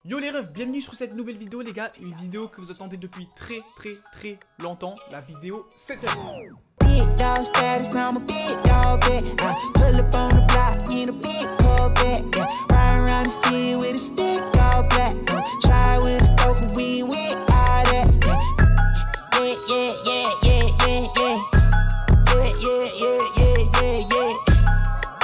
Yo les refs, bienvenue sur cette nouvelle vidéo les gars, une vidéo que vous attendez depuis très longtemps, la vidéo setup. Big dog status, I'm a big dog vet. I pull up on the block in a big Corvette. Yeah, ride around the city with a stick all black. Try with a stroke, we with all that. Yeah, yeah, yeah, yeah, yeah, yeah. Yeah, yeah, yeah, yeah, yeah, yeah.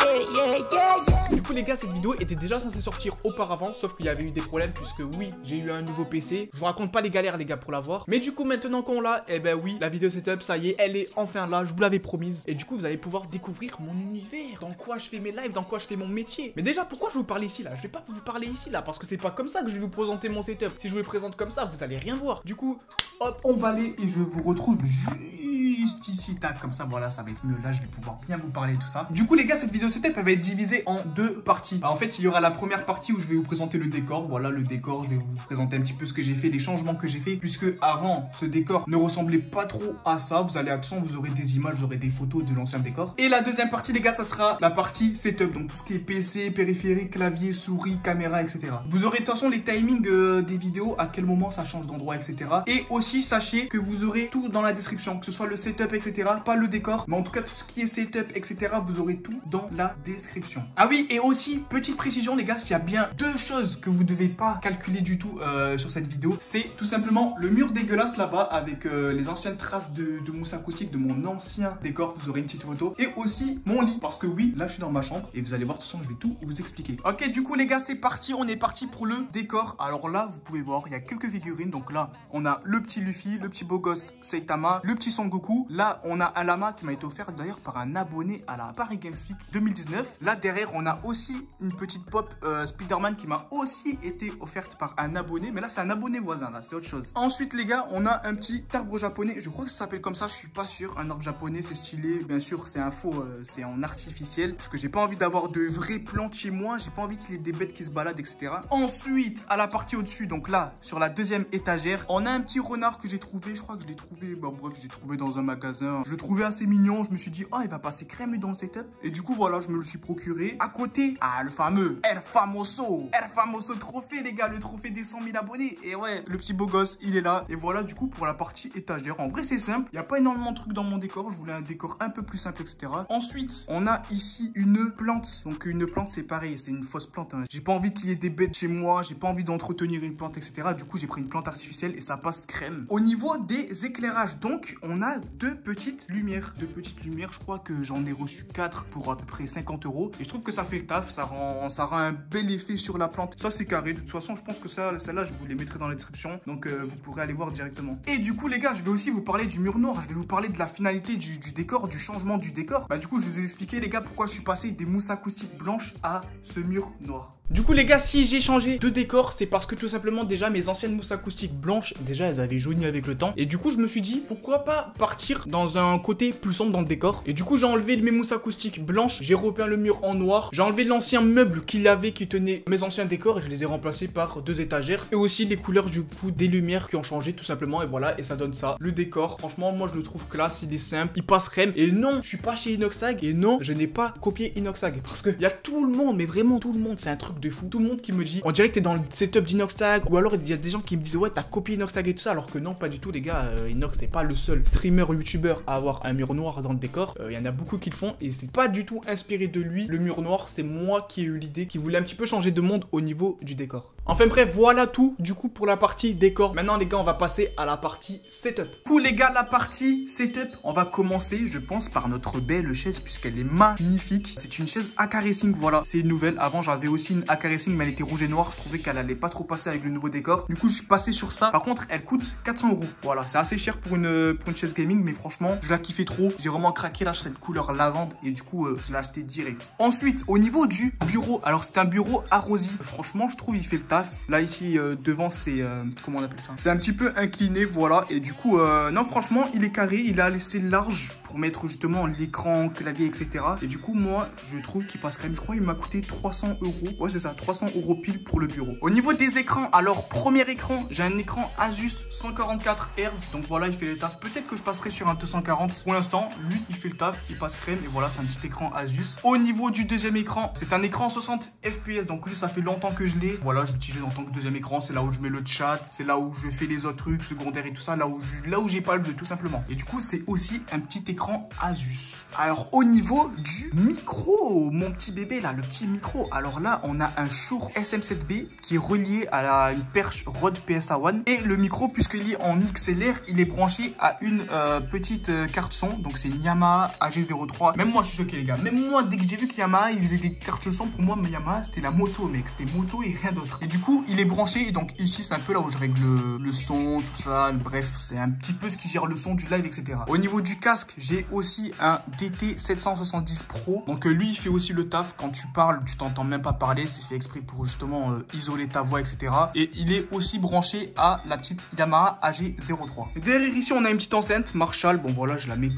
Yeah, yeah, yeah, yeah. Du coup les gars, cette vidéo était déjà censée sortir auparavant, sauf qu'il y avait eu des problèmes puisque oui, j'ai eu un nouveau PC. Je vous raconte pas les galères les gars pour l'avoir. Mais du coup maintenant qu'on l'a, eh ben oui, la vidéo setup, ça y est, elle est enfin là, je vous l'avais promise. Et du coup vous allez pouvoir découvrir mon univers, dans quoi je fais mes lives, dans quoi je fais mon métier. Mais déjà, pourquoi je vous parle ici là? Je vais pas vous parler ici là, parce que c'est pas comme ça que je vais vous présenter mon setup. Si je vous le présente comme ça, vous allez rien voir. Du coup, hop, on va aller et je vous retrouve juste ici, tac, comme ça, voilà, ça va être mieux. Là, je vais pouvoir bien vous parler et tout ça. Du coup, les gars, cette vidéo setup, elle va être divisée en deux parties. Alors, en fait, il y aura la première partie où je vais vous présenter le décor. Voilà, le décor, je vais vous présenter un petit peu ce que j'ai fait, les changements que j'ai fait, puisque avant, ce décor ne ressemblait pas trop à ça. Vous allez, attention, vous aurez des images, vous aurez des photos de l'ancien décor. Et la deuxième partie, les gars, ça sera la partie setup. Donc, tout ce qui est PC, périphérique, clavier, souris, caméra, etc. Vous aurez, attention, les timings des vidéos, à quel moment ça change d'endroit, etc. Et aussi, sachez que vous aurez tout dans la description, que ce soit le setup, etc. Pas le décor, mais en tout cas tout ce qui est setup, etc. Vous aurez tout dans la description. Ah oui, et aussi petite précision les gars, s'il y a bien deux choses que vous ne devez pas calculer du tout sur cette vidéo, c'est tout simplement le mur dégueulasse là-bas avec les anciennes traces de mousse acoustique de mon ancien décor. Vous aurez une petite photo et aussi mon lit, parce que oui, là je suis dans ma chambre et vous allez voir, de toute façon je vais tout vous expliquer. Ok, du coup les gars, c'est parti, on est parti pour le décor. Alors là, vous pouvez voir, il y a quelques figurines. Donc là, on a le petit Luffy, le petit beau gosse Saitama, le petit Son Goku. Là, on a un lama qui m'a été offert d'ailleurs par un abonné à la Paris Games Week 2019. Là derrière, on a aussi une petite pop Spider-Man qui m'a aussi été offerte par un abonné. Mais là, c'est un abonné voisin, là, c'est autre chose. Ensuite, les gars, on a un petit arbre japonais. Je crois que ça s'appelle comme ça, je suis pas sûr. Un arbre japonais, c'est stylé. Bien sûr, c'est un faux, c'est en artificiel. Parce que j'ai pas envie d'avoir de vraies plantes chez moi. J'ai pas envie qu'il y ait des bêtes qui se baladent, etc. Ensuite, à la partie au-dessus, donc là, sur la deuxième étagère, on a un petit renard que j'ai trouvé. Je crois que je l'ai trouvé, bah bref, j'ai trouvé dans un magasin. Je le trouvais assez mignon, je me suis dit, oh, il va passer crème lui dans le setup. Et du coup, voilà, je me le suis procuré. À côté, le fameux El Famoso trophée, les gars, le trophée des 100 000 abonnés. Et ouais, le petit beau gosse, il est là. Et voilà, du coup, pour la partie étagère. En vrai, c'est simple. Il n'y a pas énormément de trucs dans mon décor. Je voulais un décor un peu plus simple, etc. Ensuite, on a ici une plante. Donc, une plante, c'est pareil, c'est une fausse plante. Hein. J'ai pas envie qu'il y ait des bêtes chez moi. J'ai pas envie d'entretenir une plante, etc. Du coup, j'ai pris une plante artificielle et ça passe crème. Au niveau des éclairages, donc, on a deux petites lumières. Je crois que j'en ai reçu 4 pour à peu près 50 €. Et je trouve que ça fait le taf, ça rend un bel effet sur la plante. Ça, c'est carré. De toute façon, je pense que celle-là, je vous les mettrai dans la description. Donc, vous pourrez aller voir directement. Et du coup, les gars, je vais aussi vous parler du mur noir. Je vais vous parler de la finalité du décor, du changement du décor. Bah, du coup, je vous ai expliqué, les gars, pourquoi je suis passé des mousses acoustiques blanches à ce mur noir. Du coup les gars, si j'ai changé de décor, c'est parce que tout simplement déjà mes anciennes mousses acoustiques blanches, déjà elles avaient jauni avec le temps. Et du coup je me suis dit, pourquoi pas partir dans un côté plus sombre dans le décor. Et du coup j'ai enlevé mes mousses acoustiques blanches, j'ai repeint le mur en noir. J'ai enlevé l'ancien meuble qu'il avait qui tenait mes anciens décors et je les ai remplacés par deux étagères. Et aussi les couleurs du coup des lumières qui ont changé tout simplement. Et voilà, et ça donne ça. Le décor, franchement moi je le trouve classe, il est simple, il passe crème. Et non, je suis pas chez Inoxtag. Et non, je n'ai pas copié Inoxtag. Parce qu'il y a tout le monde, mais vraiment tout le monde, c'est un truc de fou. Tout le monde qui me dit, on dirait que t'es dans le setup d'Inoxtag. Ou alors il y a des gens qui me disent, ouais, t'as copié Inoxtag et tout ça. Alors que non, pas du tout, les gars. Inox, c'est pas le seul streamer youtubeur à avoir un mur noir dans le décor. Il y en a beaucoup qui le font et c'est pas du tout inspiré de lui. Le mur noir, c'est moi qui ai eu l'idée, qui voulait un petit peu changer de monde au niveau du décor. Enfin bref, voilà tout du coup pour la partie décor. Maintenant les gars, on va passer à la partie setup. Du coup les gars, la partie setup, on va commencer je pense par notre belle chaise puisqu'elle est magnifique. C'est une chaise AK Racing, voilà, c'est une nouvelle. Avant j'avais aussi une AK Racing mais elle était rouge et noire. Je trouvais qu'elle allait pas trop passer avec le nouveau décor. Du coup je suis passé sur ça. Par contre elle coûte 400 €. Voilà, c'est assez cher pour une chaise gaming, mais franchement je la kiffais trop. J'ai vraiment craqué là sur cette couleur lavande et du coup je l'ai acheté direct. Ensuite au niveau du bureau, alors c'est un bureau arrosi. Franchement je trouve il fait le taf. Là ici devant c'est comment on appelle ça, c'est un petit peu incliné, voilà. Et du coup non franchement il est carré, il a laissé large pour mettre justement l'écran, clavier, etc. Et du coup, moi, je trouve qu'il passe crème. Je crois qu'il m'a coûté 300 €. Ouais, c'est ça, 300 € pile pour le bureau. Au niveau des écrans, alors, premier écran, j'ai un écran Asus 144 Hz. Donc voilà, il fait le taf. Peut-être que je passerai sur un 240. Pour l'instant, lui, il fait le taf, il passe crème. Et voilà, c'est un petit écran Asus. Au niveau du deuxième écran, c'est un écran 60 FPS. Donc lui, ça fait longtemps que je l'ai. Voilà, je l'utilise en tant que deuxième écran. C'est là où je mets le chat. C'est là où je fais les autres trucs secondaires et tout ça. Là où j'ai pas le jeu, tout simplement. Et du coup, c'est aussi un petit écran Asus. Alors, au niveau du micro, mon petit bébé là, le petit micro. Alors là, on a un Shure SM7B qui est relié à une perche Rode PSA One. Et le micro, puisqu'il est en XLR, il est branché à une petite carte son. Donc c'est une Yamaha AG03. Même moi, je suis choqué, les gars. Même moi, dès que j'ai vu que Yamaha, il faisait des cartes son, pour moi, Yamaha, c'était la moto, mec. C'était moto et rien d'autre. Et du coup, il est branché. Et donc ici, c'est un peu là où je règle le son, tout ça. Bref, c'est un petit peu ce qui gère le son du live, etc. Au niveau du casque, j'ai aussi un DT770 Pro. Donc lui, il fait aussi le taf. Quand tu parles, tu t'entends même pas parler. C'est fait exprès pour justement isoler ta voix, etc. Et il est aussi branché à la petite Yamaha AG03. Derrière ici, on a une petite enceinte Marshall. Bon voilà, je la mets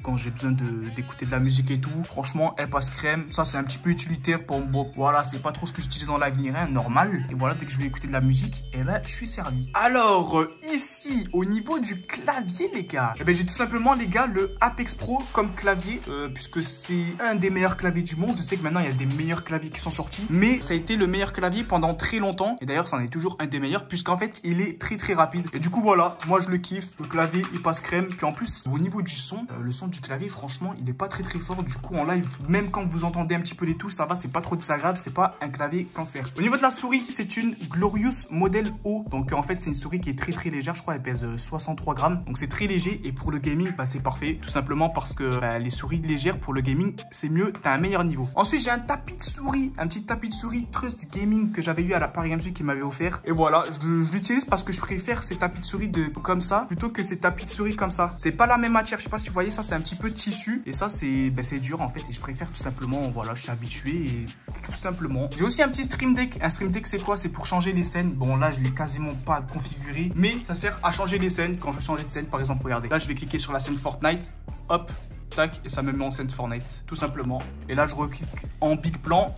quand j'ai besoin d'écouter de la musique et tout. Franchement, elle passe crème. Ça, c'est un petit peu utilitaire pour bon, voilà, c'est pas trop ce que j'utilise en live ni rien, normal. Et voilà, dès que je vais écouter de la musique, et ben je suis servi. Alors ici, au niveau du clavier, les gars, et ben j'ai tout simplement, les gars, le Apex Pro comme clavier, puisque c'est un des meilleurs claviers du monde. Je sais que maintenant il y a des meilleurs claviers qui sont sortis, mais ça a été le meilleur clavier pendant très longtemps. Et d'ailleurs, ça en est toujours un des meilleurs, puisqu'en fait, il est très très rapide. Et du coup, voilà, moi je le kiffe. Le clavier, il passe crème. Puis en plus, au niveau du son, le son du clavier, franchement, il est pas très très fort. Du coup, en live, même quand vous entendez un petit peu les touches, ça va, c'est pas trop désagréable. C'est pas un clavier cancer. Au niveau de la souris, c'est une Glorious Model O. Donc en fait, c'est une souris qui est très très légère. Je crois elle pèse 63 grammes. Donc c'est très léger. Et pour le gaming, bah, c'est parfait. Tout simplement parce que les souris légères pour le gaming, c'est mieux. T'as un meilleur niveau. Ensuite, j'ai un tapis de souris. Un petit tapis de souris Trust Gaming que j'avais eu à la Paris Games Week qui m'avait offert. Et voilà, je l'utilise parce que je préfère ces tapis de souris comme ça plutôt que ces tapis de souris comme ça. C'est pas la même matière. Je sais pas si vous voyez ça, c'est un petit peu tissu. Et ça, c'est dur en fait. Et je préfère tout simplement, voilà, je suis habitué et tout simplement. J'ai aussi un petit Stream Deck. Un Stream Deck, c'est quoi? C'est pour changer les scènes. Bon, là, je l'ai quasiment pas configuré, mais ça sert à changer les scènes. Quand je veux changer de scène, par exemple, regardez. Là, je vais cliquer sur la scène Fortnite. Hop, tac, et ça me met en scène Fortnite, tout simplement. Et là, je reclique en big plan.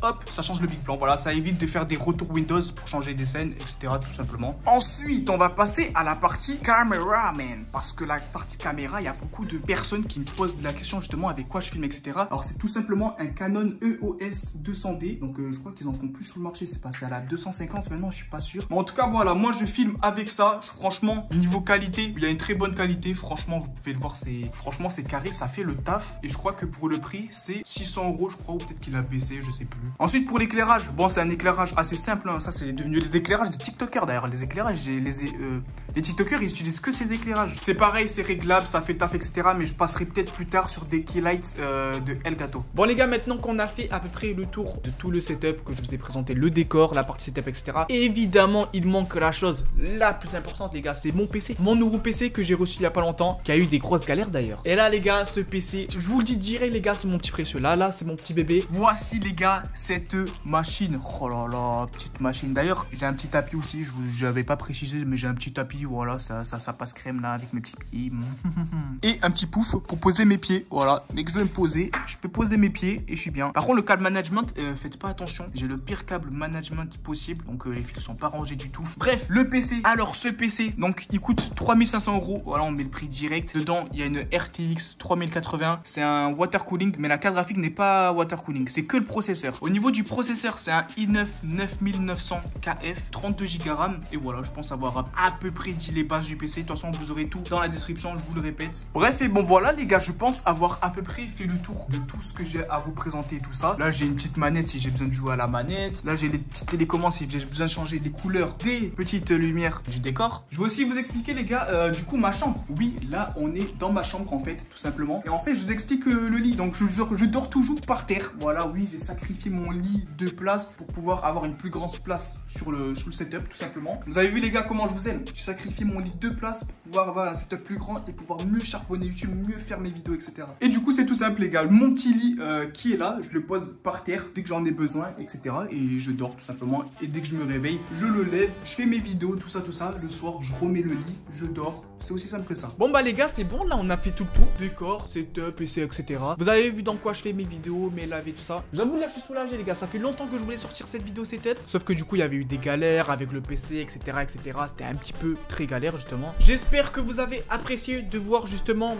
Hop, ça change le big plan. Voilà, ça évite de faire des retours Windows pour changer des scènes, etc. tout simplement. Ensuite, on va passer à la partie cameraman. Parce que la partie caméra, il y a beaucoup de personnes qui me posent la question justement avec quoi je filme, etc. Alors, c'est tout simplement un Canon EOS 200D. Donc, je crois qu'ils en font plus sur le marché. C'est passé à la 250 maintenant, je suis pas sûr. Mais en tout cas, voilà, moi, je filme avec ça. Franchement, niveau qualité, il y a une très bonne qualité. Franchement, vous pouvez le voir, franchement, c'est carré, ça fait le taf. Et je crois que pour le prix, c'est 600 €, je crois, ou peut-être qu'il a baissé, je sais plus. Ensuite, pour l'éclairage, bon, c'est un éclairage assez simple, hein. Ça, c'est devenu les éclairages de TikTokers d'ailleurs. Les éclairages, les TikTokers, ils utilisent que ces éclairages. C'est pareil, c'est réglable, ça fait le taf, etc. Mais je passerai peut-être plus tard sur des keylights de Elgato. Bon, les gars, maintenant qu'on a fait à peu près le tour de tout le setup, que je vous ai présenté, le décor, la partie setup, etc. Évidemment, il manque la chose la plus importante, les gars, c'est mon PC. Mon nouveau PC que j'ai reçu il y a pas longtemps, qui a eu des grosses galères d'ailleurs. Et là, les gars, ce PC, je vous le dis direct, les gars, c'est mon petit précieux. Là, c'est mon petit bébé. Voici, les gars, cette machine. Oh là là, petite machine. D'ailleurs, j'ai un petit tapis aussi. Je n'avais pas précisé, mais j'ai un petit tapis. Voilà, ça passe crème là avec mes petits pieds. Et un petit pouf pour poser mes pieds. Voilà, dès que je vais me poser, je peux poser mes pieds et je suis bien. Par contre, le câble management, faites pas attention. J'ai le pire câble management possible. Donc, les fils sont pas rangés du tout. Bref, le PC. Alors, ce PC, donc, il coûte 3500 €. Voilà, on met le prix direct. Dedans, il y a une RTX 3080. C'est un water cooling, mais la carte graphique n'est pas water cooling. C'est que le processeur. Au niveau du processeur, c'est un i9 9900 KF, 32 Go RAM. Et voilà, je pense avoir à peu près dit les bases du PC. De toute façon, vous aurez tout dans la description, je vous le répète. Bref, et bon, voilà, les gars, je pense avoir à peu près fait le tour de tout ce que j'ai à vous présenter, tout ça. Là, j'ai une petite manette si j'ai besoin de jouer à la manette. Là, j'ai les petites télécommandes si j'ai besoin de changer les couleurs des petites lumières du décor. Je vais aussi vous expliquer, les gars, du coup, ma chambre. Oui, là, on est dans ma chambre, en fait, tout simplement. Et en fait, je vous explique le lit. Donc, je dors toujours par terre. Voilà, oui, j'ai sacrifié mon lit 2 places pour pouvoir avoir une plus grande place sur le setup tout simplement. Vous avez vu les gars comment je vous aime. J'ai sacrifié mon lit 2 places pour pouvoir avoir un setup plus grand et pouvoir mieux charbonner YouTube, mieux faire mes vidéos, etc. Et du coup c'est tout simple les gars. Mon petit lit qui est là, je le pose par terre dès que j'en ai besoin, etc. Et je dors tout simplement. Et dès que je me réveille, je le lève, je fais mes vidéos, tout ça. Le soir, je remets le lit, je dors. C'est aussi simple que ça. Bon bah les gars, c'est bon. Là, on a fait tout le tour. Décor, setup, PC, etc. Vous avez vu dans quoi je fais mes vidéos, mes lives et tout ça. J'avoue là, je suis soulagé les gars. Ça fait longtemps que je voulais sortir cette vidéo setup. Sauf que du coup, il y avait eu des galères avec le PC, etc., etc. C'était un petit peu très galère justement. J'espère que vous avez apprécié de voir justement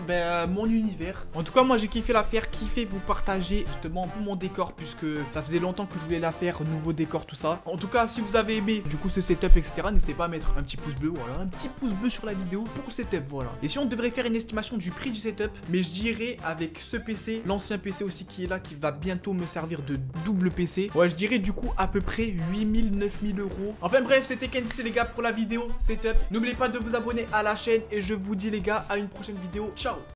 mon univers. En tout cas, moi, j'ai kiffé la faire, kiffé vous partager justement tout mon décor puisque ça faisait longtemps que je voulais la faire, nouveau décor, tout ça. En tout cas, si vous avez aimé du coup ce setup, etc., n'hésitez pas à mettre un petit pouce bleu, voilà, un petit pouce bleu sur la vidéo pour le setup, voilà. Et si on devrait faire une estimation du prix du setup, mais je dirais avec ce PC, l'ancien PC aussi qui est là, qui va bientôt me servir de double PC, ouais, je dirais du coup à peu près 8000, 9000 euros. Enfin bref, c'était Kenzie les gars pour la vidéo setup. N'oubliez pas de vous abonner à la chaîne et je vous dis les gars à une prochaine vidéo. Ciao.